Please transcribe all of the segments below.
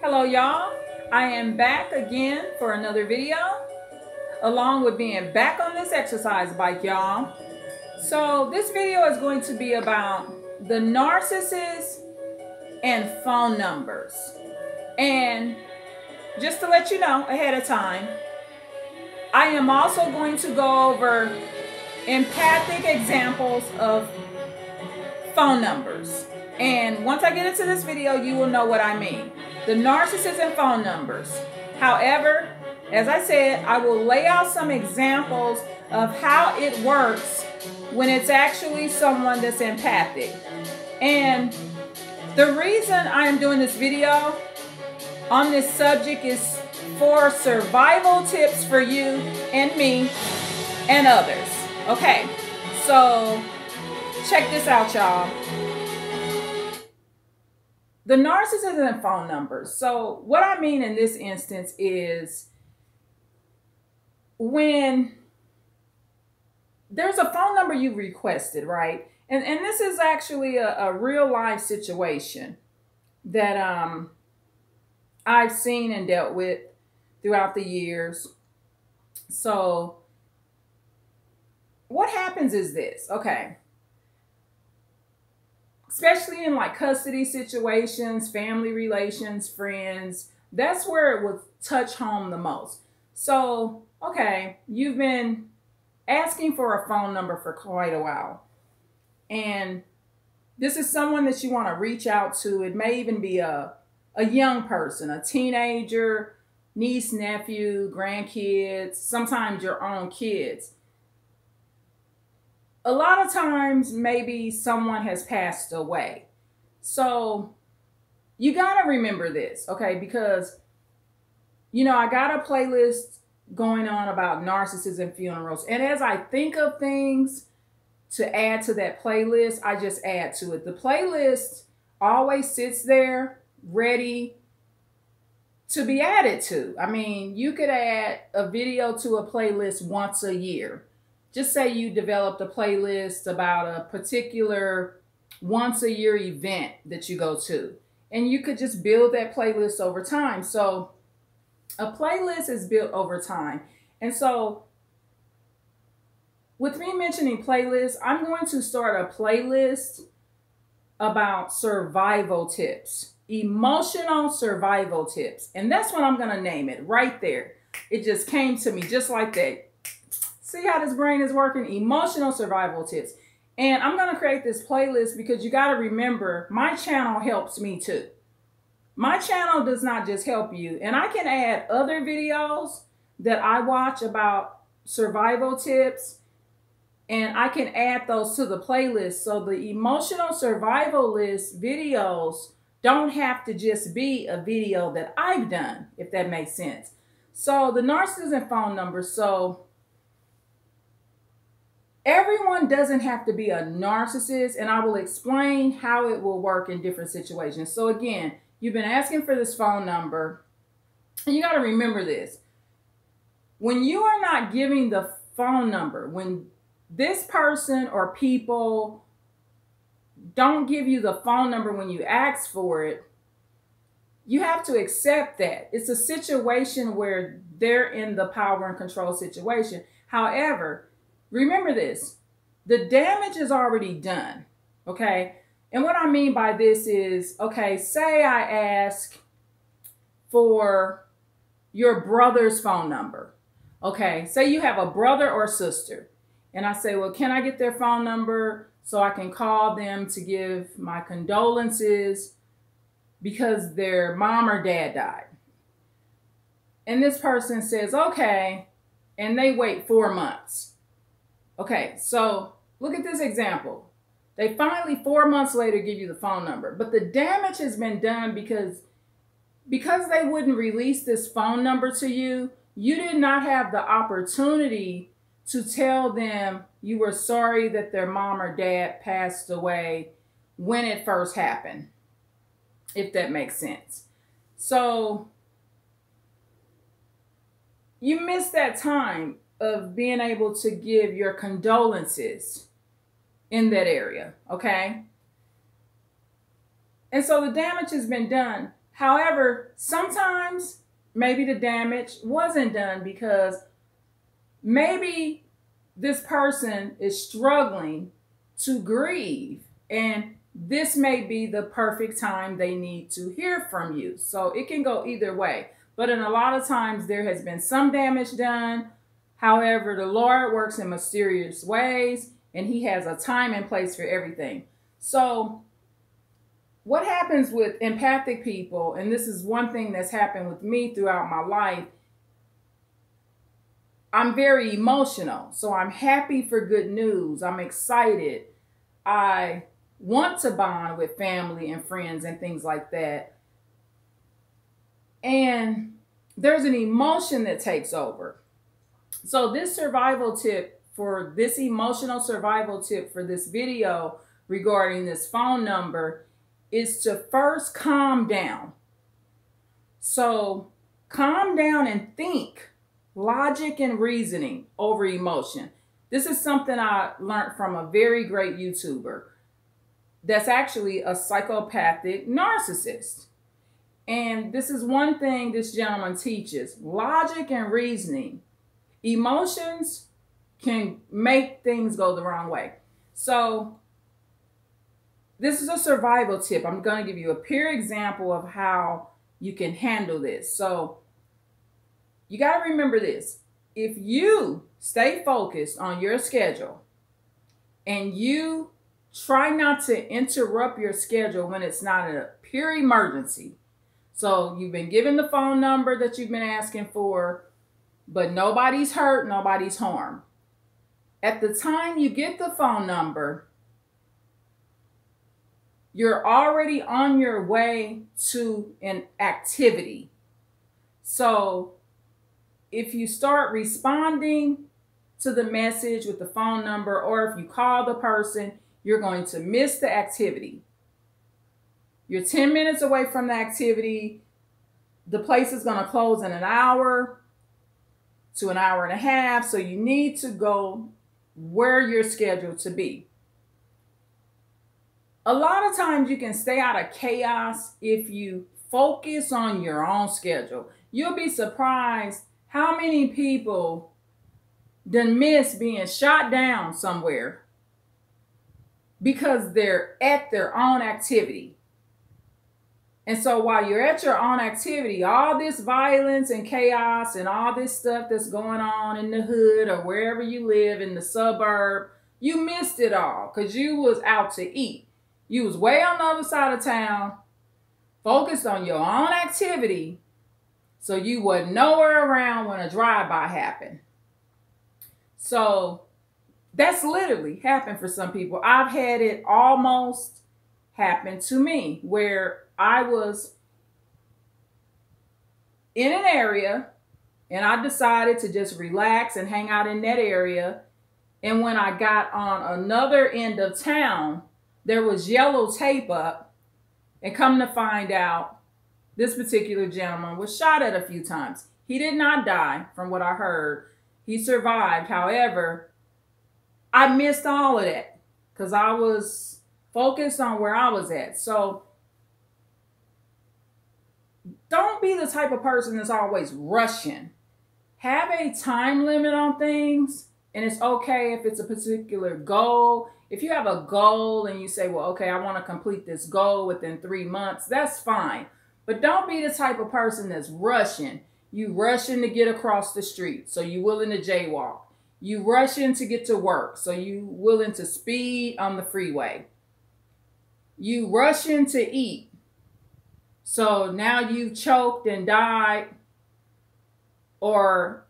Hello y'all, I am back again for another video along with being back on this exercise bike, y'all. So this video is going to be about the narcissist and phone numbers. And just to let you know ahead of time, I am also going to go over empathic examples of phone numbers. And once I get into this video, you will know what I mean. The narcissist and phone numbers. However, as I said, I will lay out some examples of how it works when it's actually someone that's empathic. And the reason I am doing this video on this subject is for survival tips for you and me and others. Okay, so check this out, y'all. The narcissist and phone numbers. So what I mean in this instance is when there's a phone number you requested, right? And this is actually a real life situation that I've seen and dealt with throughout the years. So what happens is this, okay. Especially in like custody situations, family relations, friends, that's where it will touch home the most. So, okay, you've been asking for a phone number for quite a while. And this is someone that you want to reach out to. It may even be a young person, a teenager, niece, nephew, grandkids, sometimes your own kids. A lot of times, maybe someone has passed away. So you got to remember this, okay? Because, you know, I got a playlist going on about narcissists and funerals. And as I think of things to add to that playlist, I just add to it. The playlist always sits there ready to be added to. I mean, you could add a video to a playlist once a year. Just say you developed a playlist about a particular once a year event that you go to, and you could just build that playlist over time. So a playlist is built over time. And so with me mentioning playlists, I'm going to start a playlist about survival tips, emotional survival tips. And that's what I'm going to name it right there. It just came to me just like that. See how this brain is working? Emotional survival tips. And I'm going to create this playlist because you got to remember, my channel helps me too. My channel does not just help you. And I can add other videos that I watch about survival tips, and I can add those to the playlist. So the emotional survival list videos don't have to just be a video that I've done, if that makes sense. So the narcissist and phone number. So everyone doesn't have to be a narcissist, and I will explain how it will work in different situations. So again, you've been asking for this phone number, and you got to remember this. When you are not giving the phone number, when this person or people don't give you the phone number when you ask for it, you have to accept that. It's a situation where they're in the power and control situation. However, remember this, the damage is already done, okay? And what I mean by this is, okay, say I ask for your brother's phone number. Okay, say you have a brother or sister, and I say, well, can I get their phone number so I can call them to give my condolences because their mom or dad died? And this person says, okay, and they wait 4 months. Okay, so look at this example. They finally 4 months later give you the phone number, but the damage has been done because they wouldn't release this phone number to you. You did not have the opportunity to tell them you were sorry that their mom or dad passed away when it first happened, if that makes sense. So you missed that time of being able to give your condolences in that area, okay? And so the damage has been done. However, sometimes maybe the damage wasn't done because maybe this person is struggling to grieve, and this may be the perfect time they need to hear from you. So it can go either way. But in a lot of times there has been some damage done. However, the Lord works in mysterious ways, and he has a time and place for everything. So what happens with empathic people, and this is one thing that's happened with me throughout my life, I'm very emotional. So I'm happy for good news. I'm excited. I want to bond with family and friends and things like that. And there's an emotion that takes over. So this survival tip for this emotional survival tip for this video regarding this phone number is to first calm down. So calm down and think logic and reasoning over emotion. This is something I learned from a very great YouTuber that's actually a psychopathic narcissist. And this is one thing this gentleman teaches: logic and reasoning. Emotions can make things go the wrong way. So this is a survival tip. I'm going to give you a pure example of how you can handle this. So you got to remember this. If you stay focused on your schedule and you try not to interrupt your schedule when it's not a pure emergency. So you've been given the phone number that you've been asking for, but nobody's hurt, nobody's harmed. At the time you get the phone number, you're already on your way to an activity. So if you start responding to the message with the phone number, or if you call the person, you're going to miss the activity. You're 10 minutes away from the activity. The place is going to close in an hour to an hour and a half. So you need to go where you're scheduled to be. A lot of times you can stay out of chaos if you focus on your own schedule. You'll be surprised how many people done miss being shot down somewhere because they're at their own activity. And so while you're at your own activity, all this violence and chaos and all this stuff that's going on in the hood or wherever you live in the suburb, you missed it all because you was out to eat. You was way on the other side of town, focused on your own activity, so you wasn't nowhere around when a drive-by happened. So that's literally happened for some people. I've had it almost happen to me where I was in an area and I decided to just relax and hang out in that area. And when I got on another end of town, there was yellow tape up, and come to find out, this particular gentleman was shot at a few times. He did not die, from what I heard. He survived. However, I missed all of that because I was focused on where I was at. So don't be the type of person that's always rushing. Have a time limit on things, and it's okay if it's a particular goal. If you have a goal and you say, well, okay, I want to complete this goal within 3 months, that's fine. But don't be the type of person that's rushing. You rushing to get across the street, so you willing to jaywalk. You rushing to get to work, so you willing to speed on the freeway. You rushing to eat, so now you've choked and died, or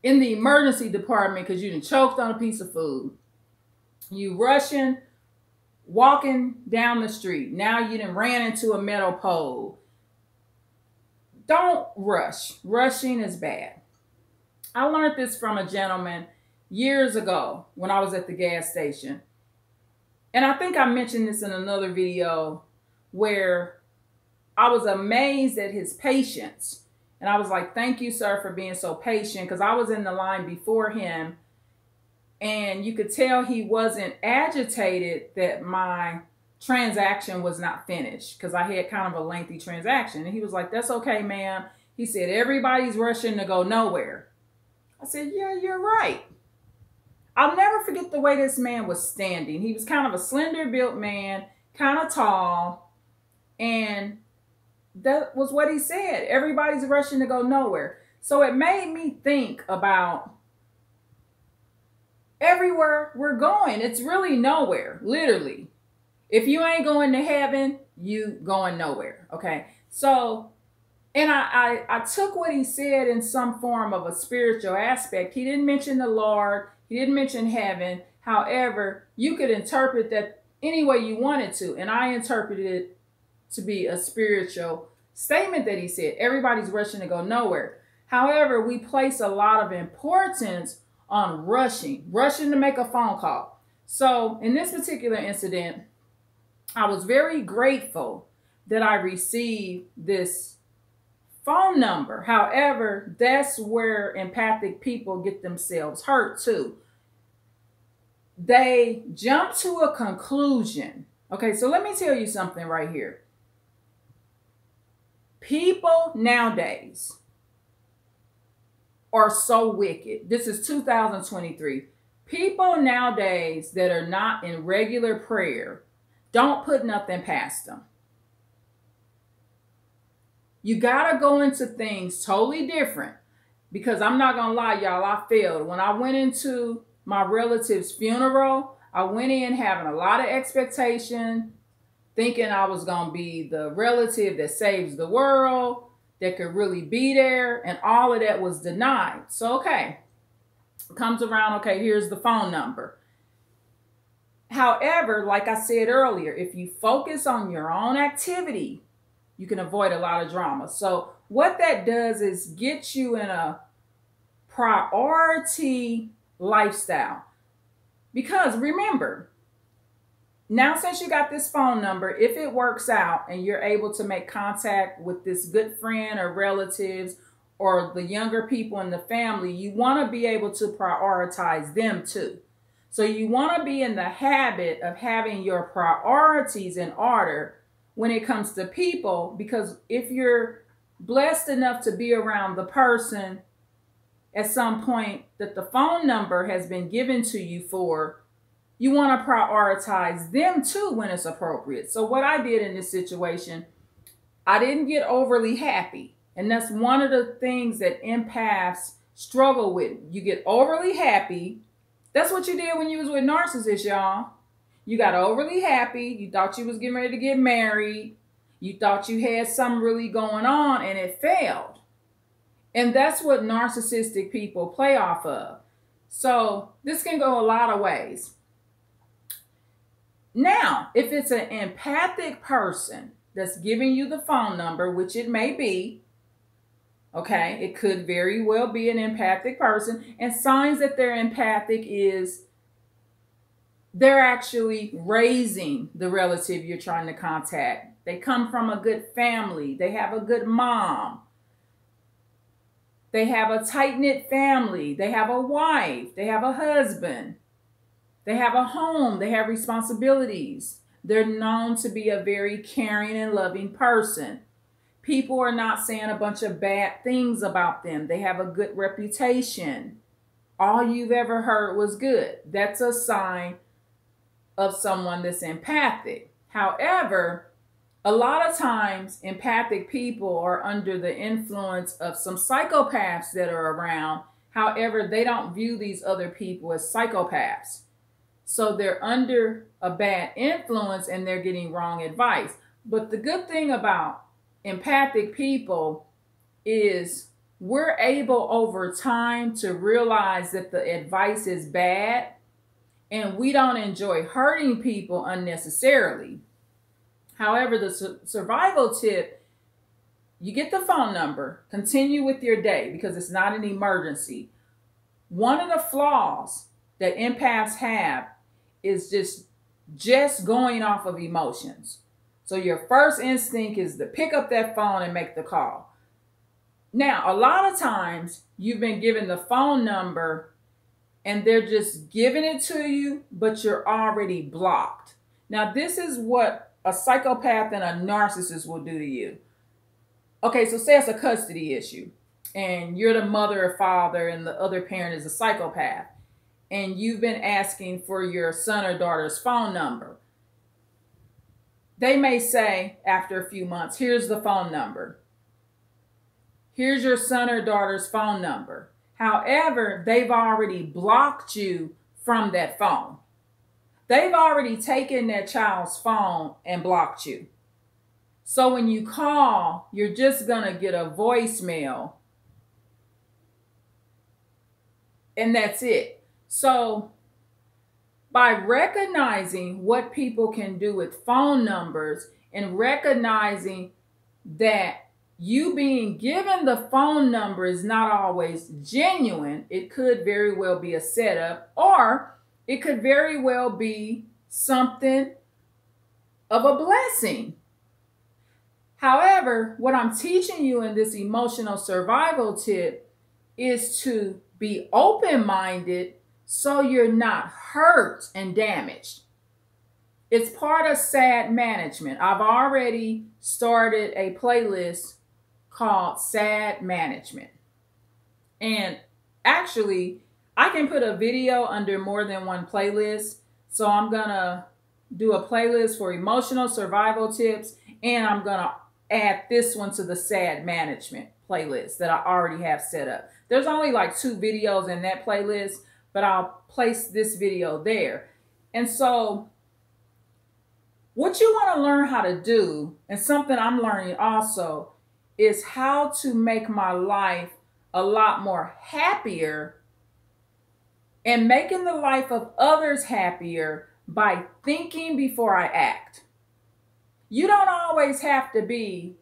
in the emergency department because you done choked on a piece of food. You rushing, walking down the street. Now you done ran into a metal pole. Don't rush. Rushing is bad. I learned this from a gentleman years ago when I was at the gas station. And I think I mentioned this in another video where I was amazed at his patience. And I was like, thank you, sir, for being so patient, because I was in the line before him. And you could tell he wasn't agitated that my transaction was not finished because I had kind of a lengthy transaction. And he was like, that's okay, ma'am. He said, everybody's rushing to go nowhere. I said, yeah, you're right. I'll never forget the way this man was standing. He was kind of a slender built man, kind of tall. And that was what he said. Everybody's rushing to go nowhere. So it made me think about everywhere we're going. It's really nowhere, literally. If you ain't going to heaven, you going nowhere. Okay. So, and I took what he said in some form of a spiritual aspect. He didn't mention the Lord. He didn't mention heaven. However, you could interpret that any way you wanted to. And I interpreted it to be a spiritual statement that he said. Everybody's rushing to go nowhere. However, we place a lot of importance on rushing to make a phone call. So in this particular incident, I was very grateful that I received this phone number. However, that's where empathic people get themselves hurt too. They jump to a conclusion. Okay, so let me tell you something right here. People nowadays are so wicked. This is 2023. People nowadays that are not in regular prayer, don't put nothing past them. You got to go into things totally different, because I'm not going to lie, y'all, I failed. When I went into my relative's funeral, I went in having a lot of expectation, thinking I was going to be the relative that saves the world, that could really be there, and all of that was denied. So, okay, comes around, okay, here's the phone number. However, like I said earlier, if you focus on your own activity, you can avoid a lot of drama. So what that does is get you in a priority lifestyle. Because remember, now since you got this phone number, if it works out and you're able to make contact with this good friend or relatives or the younger people in the family, you want to be able to prioritize them too. So you want to be in the habit of having your priorities in order when it comes to people, because if you're blessed enough to be around the person at some point that the phone number has been given to you for, you want to prioritize them too when it's appropriate. So what I did in this situation, I didn't get overly happy. And that's one of the things that empaths struggle with. You get overly happy. That's what you did when you was with narcissists, y'all. You got overly happy. You thought you was getting ready to get married. You thought you had something really going on, and it failed. And that's what narcissistic people play off of. So this can go a lot of ways. Now, if it's an empathic person that's giving you the phone number, which it may be, okay, it could very well be an empathic person. And signs that they're empathic is they're actually raising the relative you're trying to contact. They come from a good family. They have a good mom. They have a tight-knit family. They have a wife. They have a husband. They have a home. They have responsibilities. They're known to be a very caring and loving person. People are not saying a bunch of bad things about them. They have a good reputation. All you've ever heard was good. That's a sign of someone that's empathic. However, a lot of times empathic people are under the influence of some psychopaths that are around. However, they don't view these other people as psychopaths. So they're under a bad influence and they're getting wrong advice. But the good thing about empathic people is we're able over time to realize that the advice is bad, and we don't enjoy hurting people unnecessarily. However, the survival tip, you get the phone number, continue with your day because it's not an emergency. One of the flaws that empaths have is just going off of emotions. So your first instinct is to pick up that phone and make the call. Now, a lot of times you've been given the phone number and they're just giving it to you, but you're already blocked. Now, this is what a psychopath and a narcissist will do to you. Okay, so say it's a custody issue and you're the mother or father and the other parent is a psychopath and you've been asking for your son or daughter's phone number. They may say after a few months, here's the phone number. Here's your son or daughter's phone number. However, they've already blocked you from that phone. They've already taken that child's phone and blocked you. So when you call, you're just going to get a voicemail. And that's it. So by recognizing what people can do with phone numbers and recognizing that you being given the phone number is not always genuine, it could very well be a setup, or it could very well be something of a blessing. However, what I'm teaching you in this emotional survival tip is to be open-minded so you're not hurt and damaged. It's part of sad management. I've already started a playlist called Sad Management. And actually, I can put a video under more than one playlist. So I'm going to do a playlist for emotional survival tips, and I'm going to add this one to the Sad Management playlist that I already have set up. There's only like 2 videos in that playlist, but I'll place this video there. And so what you want to learn how to do, and something I'm learning also, is how to make my life a lot more happier and making the life of others happier by thinking before I act. You don't always have to be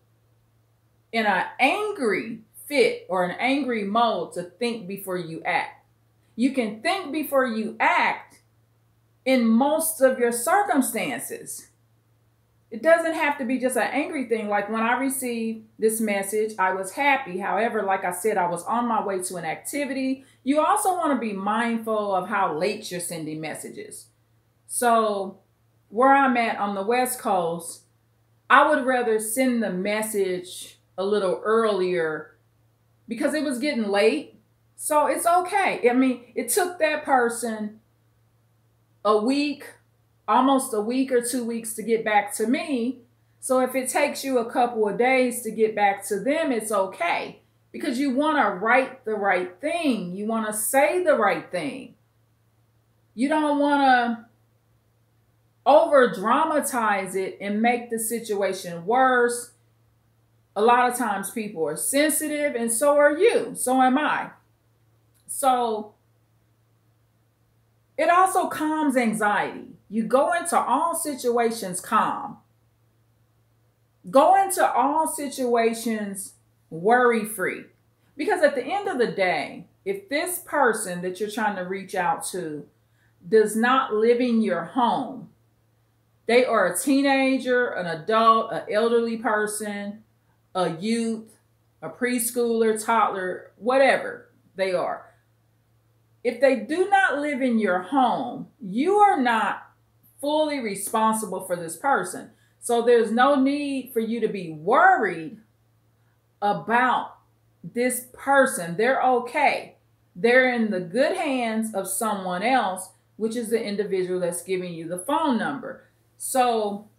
in an angry fit or an angry mode to think before you act. You can think before you act in most of your circumstances. It doesn't have to be just an angry thing. Like when I received this message, I was happy. However, like I said, I was on my way to an activity. You also want to be mindful of how late you're sending messages. So where I'm at on the West Coast, I would rather send the message a little earlier because it was getting late. So it's okay. I mean, it took that person a week, almost a week or 2 weeks to get back to me. So if it takes you a couple of days to get back to them, it's okay. Because you want to write the right thing. You want to say the right thing. You don't want to over dramatize it and make the situation worse. A lot of times people are sensitive, and so are you. So am I. So it also calms anxiety. You go into all situations calm. Go into all situations worry-free. Because at the end of the day, if this person that you're trying to reach out to does not live in your home, they are a teenager, an adult, an elderly person, a youth, a preschooler, toddler, whatever they are. If they do not live in your home, you are not fully responsible for this person. So there's no need for you to be worried about this person. They're okay. They're in the good hands of someone else, which is the individual that's giving you the phone number. So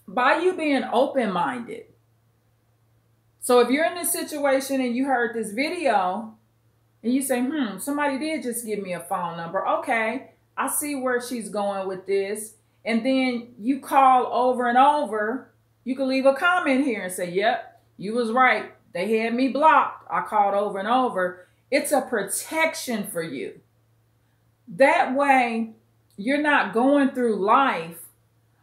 by you being open-minded, so if you're in this situation and you heard this video and you say, somebody did just give me a phone number. Okay, I see where she's going with this. And then you call over and over. You can leave a comment here and say, yep, you was right. They had me blocked. I called over and over. It's a protection for you. That way, you're not going through life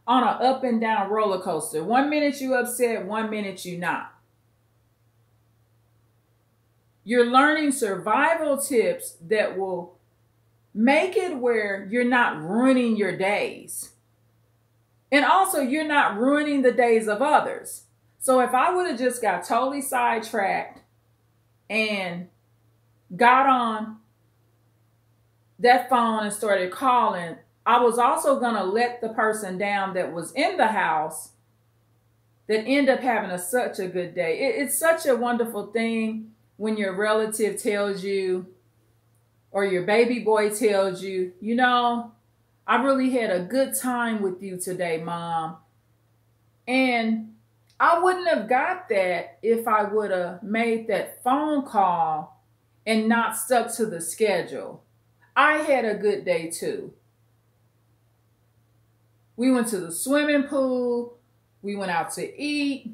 on an up and down roller coaster. 1 minute you upset, 1 minute you not. You're learning survival tips that will make it where you're not ruining your days. And also, you're not ruining the days of others. So if I would have just got totally sidetracked and got on that phone and started calling I was also going to let the person down that was in the house that end up having such a good day. It's such a wonderful thing when your relative tells you, or your baby boy tells you, you know, I really had a good time with you today, Mom. And I wouldn't have got that if I would have made that phone call and not stuck to the schedule. I had a good day too. We went to the swimming pool. We went out to eat.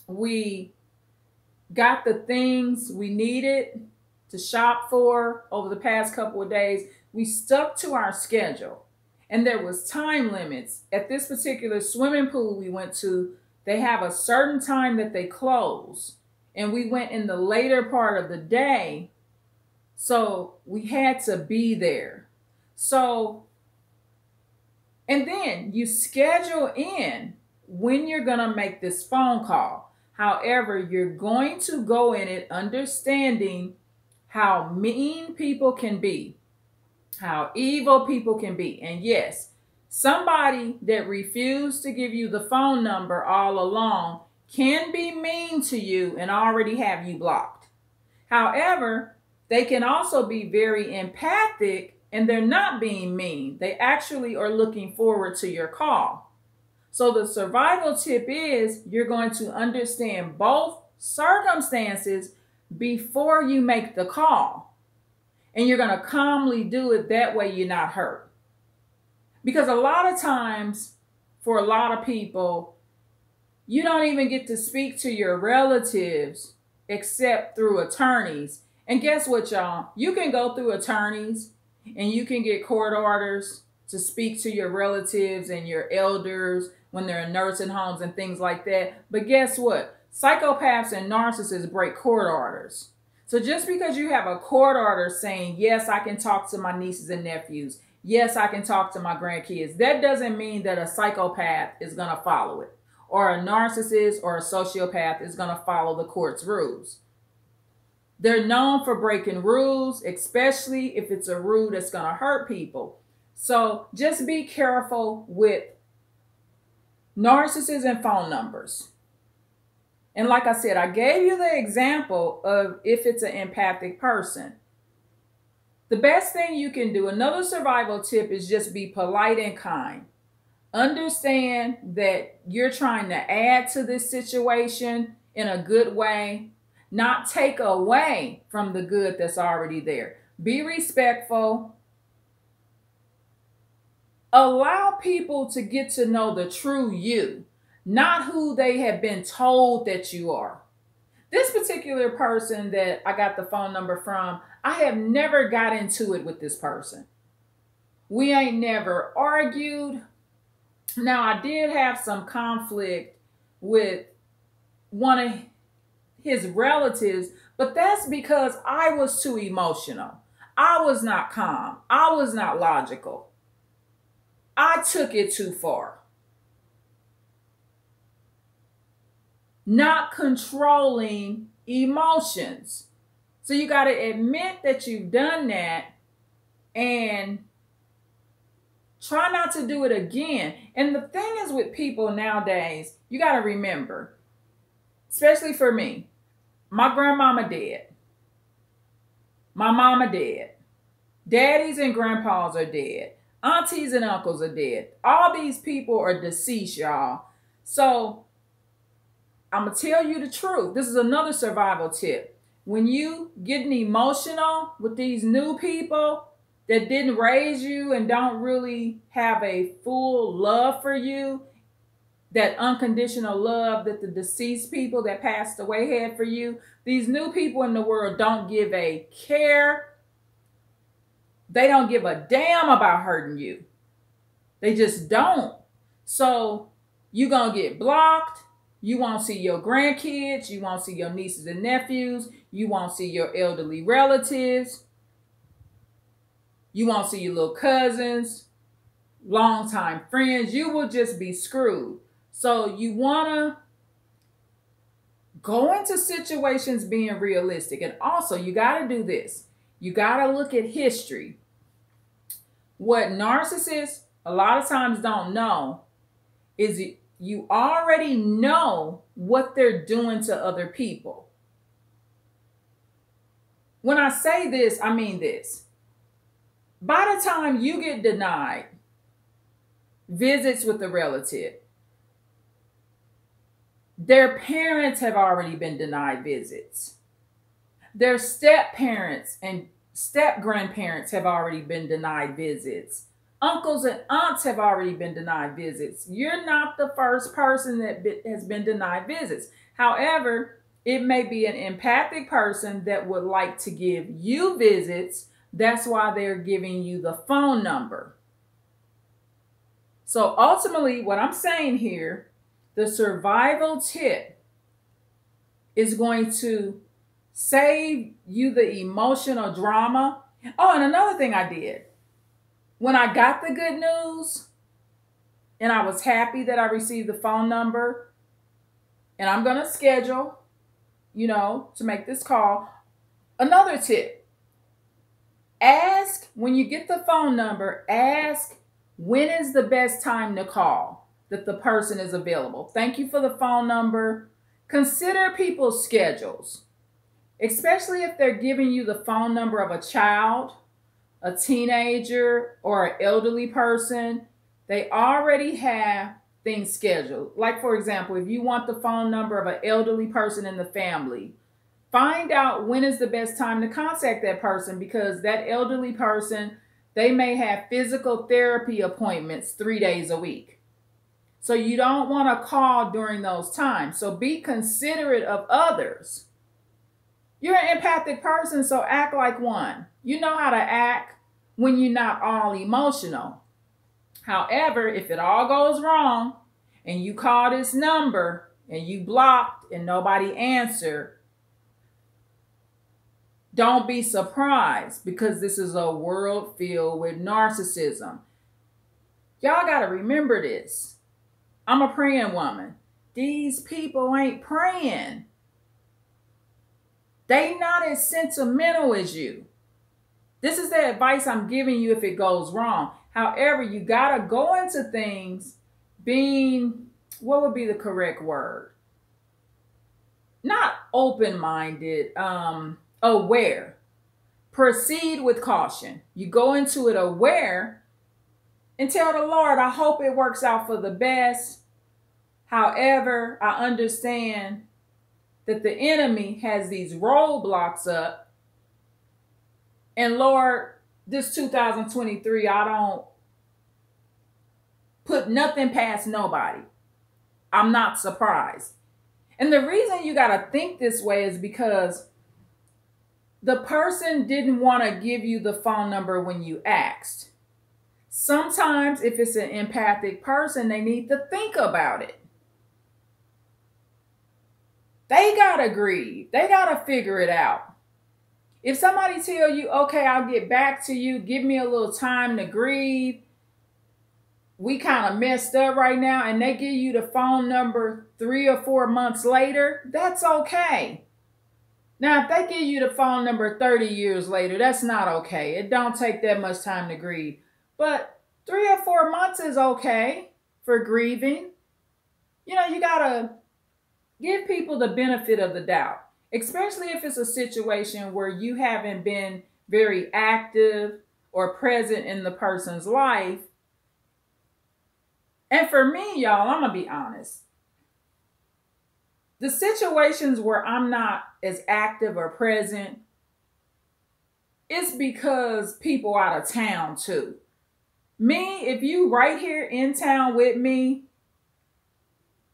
We got the things we needed to shop for over the past couple of days. We stuck to our schedule. And there was time limits. At this particular swimming pool we went to, they have a certain time that they close. And we went in the later part of the day. So we had to be there. So, and then you schedule in when you're going to make this phone call. However, you're going to go in it understanding how mean people can be, how evil people can be. And yes, somebody that refused to give you the phone number all along can be mean to you and already have you blocked. However, they can also be very empathic and they're not being mean. They actually are looking forward to your call. So the survival tip is you're going to understand both circumstances before you make the call. And you're going to calmly do it. That way you're not hurt. Because a lot of times, for a lot of people, you don't even get to speak to your relatives except through attorneys. And guess what, y'all? You can go through attorneys and you can get court orders to speak to your relatives and your elders when they're in nursing homes and things like that. But guess what? Psychopaths and narcissists break court orders. So just because you have a court order saying, yes, I can talk to my nieces and nephews, yes, I can talk to my grandkids, that doesn't mean that a psychopath is going to follow it, or a narcissist or a sociopath is going to follow the court's rules. They're known for breaking rules, especially if it's a rule that's going to hurt people. So just be careful with narcissists and phone numbers. And like I said, I gave you the example of if it's an empathic person. The best thing you can do, another survival tip, is just be polite and kind. Understand that you're trying to add to this situation in a good way, not take away from the good that's already there. Be respectful. Allow people to get to know the true you, not who they have been told that you are. This particular person that I got the phone number from, I have never got into it with this person. We ain't never argued. Now, I did have some conflict with one of his relatives, but that's because I was too emotional. I was not calm. I was not logical. I took it too far. Not controlling emotions. So you got to admit that you've done that and try not to do it again. And the thing is with people nowadays, you got to remember, especially for me, my grandmama dead. My mama dead. Daddies and grandpas are dead. Aunties and uncles are dead. All these people are deceased, y'all. So I'm going to tell you the truth. This is another survival tip. When you getting emotional with these new people that didn't raise you and don't really have a full love for you, that unconditional love that the deceased people that passed away had for you, these new people in the world don't give a care. They don't give a damn about hurting you. They just don't. So you're going to get blocked. You won't see your grandkids. You won't see your nieces and nephews. You won't see your elderly relatives. You won't see your little cousins, longtime friends. You will just be screwed. So you want to go into situations being realistic. And also, you got to do this. You got to look at history. What narcissists a lot of times don't know is you already know what they're doing to other people. When I say this, I mean this. By the time you get denied visits with a relative, their parents have already been denied visits. Their step parents and step grandparents have already been denied visits. Uncles and aunts have already been denied visits. You're not the first person that has been denied visits. However, it may be an empathic person that would like to give you visits. That's why they're giving you the phone number. So ultimately, what I'm saying here, the survival tip is going to save you the emotional drama. Oh, and another thing I did. When I got the good news and I was happy that I received the phone number, and I'm going to schedule, to make this call. Another tip, ask when you get the phone number, ask when is the best time to call that the person is available. Thank you for the phone number. Consider people's schedules, especially if they're giving you the phone number of a child, a teenager, or an elderly person. They already have things scheduled. Like, for example, if you want the phone number of an elderly person in the family, find out when is the best time to contact that person, because that elderly person, they may have physical therapy appointments 3 days a week. So you don't want to call during those times. So be considerate of others. You're an empathic person, so act like one. You know how to act when you're not all emotional. However, if it all goes wrong and you call this number and you blocked and nobody answered, don't be surprised, because this is a world filled with narcissism. Y'all got to remember this. I'm a praying woman. These people ain't praying. They not as sentimental as you. This is the advice I'm giving you if it goes wrong. However, you got to go into things being, what would be the correct word? Not open-minded, aware. Proceed with caution. You go into it aware and tell the Lord, I hope it works out for the best. However, I understand that the enemy has these roadblocks up. And Lord, this 2023, I don't put nothing past nobody. I'm not surprised. And the reason you got to think this way is because the person didn't want to give you the phone number when you asked. Sometimes if it's an empathic person, they need to think about it. They got to grieve. They got to figure it out. If somebody tell you, okay, I'll get back to you, give me a little time to grieve, we kind of messed up right now, and they give you the phone number 3 or 4 months later, that's okay. Now, if they give you the phone number 30 years later, that's not okay. It don't take that much time to grieve. But 3 or 4 months is okay for grieving. You got to give people the benefit of the doubt, especially if it's a situation where you haven't been very active or present in the person's life. And for me, y'all, I'm going to be honest. The situations where I'm not as active or present, it's because people out of town too. Me, if you right here in town with me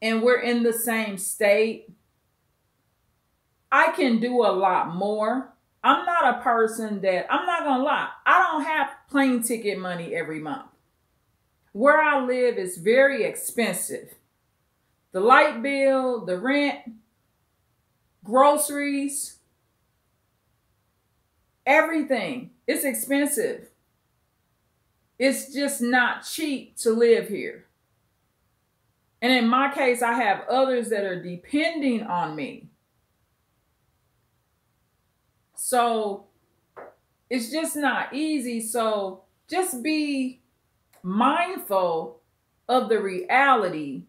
and we're in the same state, I can do a lot more. I'm not a person that, I'm not going to lie, I don't have plane ticket money every month. Where I live is very expensive. The light bill, the rent, groceries, everything. It's expensive. It's just not cheap to live here. And in my case, I have others that are depending on me. So it's just not easy. So just be mindful of the reality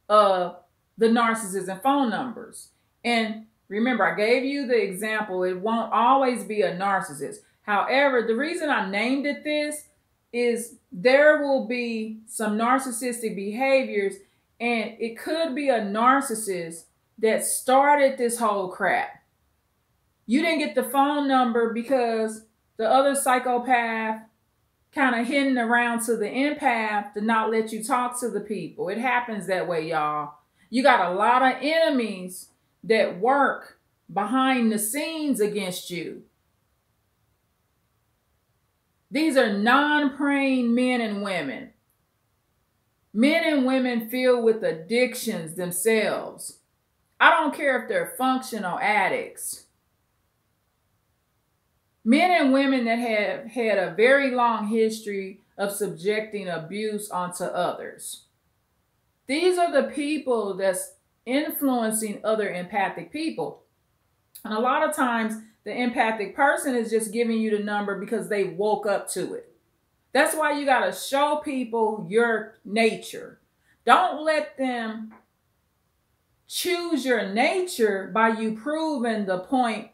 of the narcissist and phone numbers. And remember, I gave you the example. It won't always be a narcissist. However, the reason I named it this is there will be some narcissistic behaviors, and it could be a narcissist that started this whole crap. You didn't get the phone number because the other psychopath kind of hidden around to the empath to not let you talk to the people. It happens that way, y'all. You got a lot of enemies that work behind the scenes against you. These are non-praying men and women. Men and women filled with addictions themselves. I don't care if they're functional addicts. Men and women that have had a very long history of subjecting abuse onto others. These are the people that's influencing other empathic people. And a lot of times, the empathic person is just giving you the number because they woke up to it. That's why you got to show people your nature. Don't let them choose your nature by you proving the point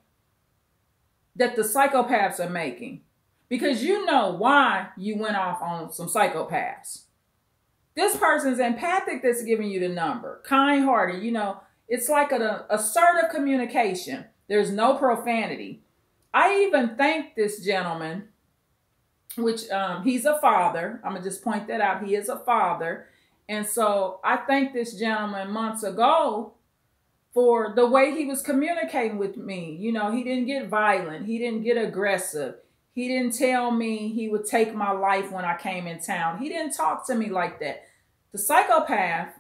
that the psychopaths are making. Because you know why you went off on some psychopaths. This person's empathic that's giving you the number. Kind-hearted, you know, it's like an assertive communication. There's no profanity. I even thank this gentleman, which he's a father. I'm going to just point that out. He is a father. And so I thanked this gentleman months ago for the way he was communicating with me. You know, he didn't get violent. He didn't get aggressive. He didn't tell me he would take my life when I came in town. He didn't talk to me like that. The psychopath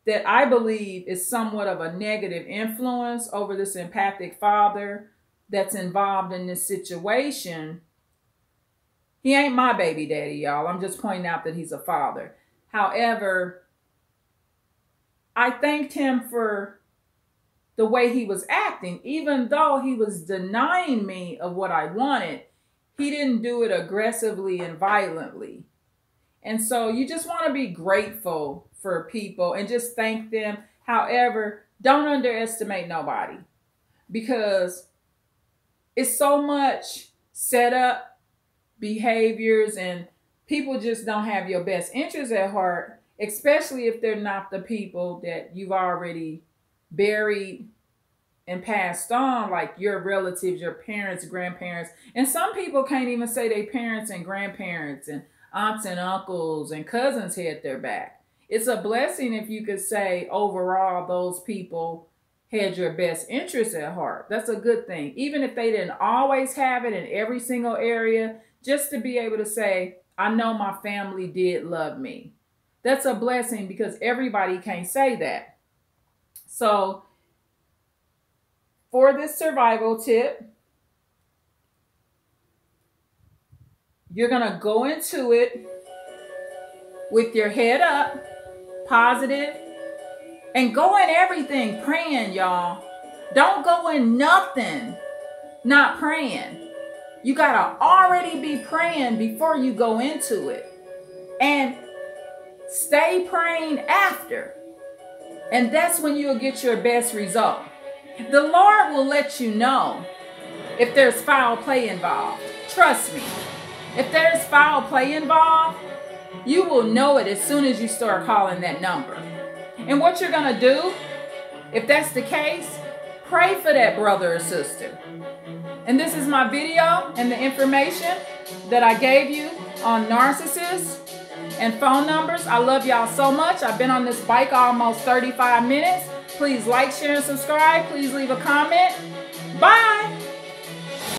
that I believe is somewhat of a negative influence over this empathic father that's involved in this situation, he ain't my baby daddy, y'all. I'm just pointing out that he's a father. However, I thanked him for the way he was acting. Even though he was denying me of what I wanted, he didn't do it aggressively and violently. And so you just want to be grateful for people and just thank them. However, don't underestimate nobody, because it's so much set up behaviors and people just don't have your best interests at heart, especially if they're not the people that you've already buried and passed on, like your relatives, your parents, grandparents. And some people can't even say their parents and grandparents and aunts and uncles and cousins had their back. It's a blessing if you could say overall those people had your best interests at heart. That's a good thing. Even if they didn't always have it in every single area, just to be able to say, I know my family did love me. That's a blessing, because everybody can't say that. So for this survival tip, you're going to go into it with your head up, positive, and go in everything praying, y'all. Don't go in nothing not praying. You got to already be praying before you go into it. And stay praying after. And that's when you'll get your best result. The Lord will let you know if there's foul play involved. Trust me. If there's foul play involved, you will know it as soon as you start calling that number. And what you're going to do, if that's the case, pray for that brother or sister. And this is my video and the information that I gave you on narcissists and phone numbers. I love y'all so much. I've been on this bike almost 35 minutes. Please like, share, and subscribe. Please leave a comment. Bye.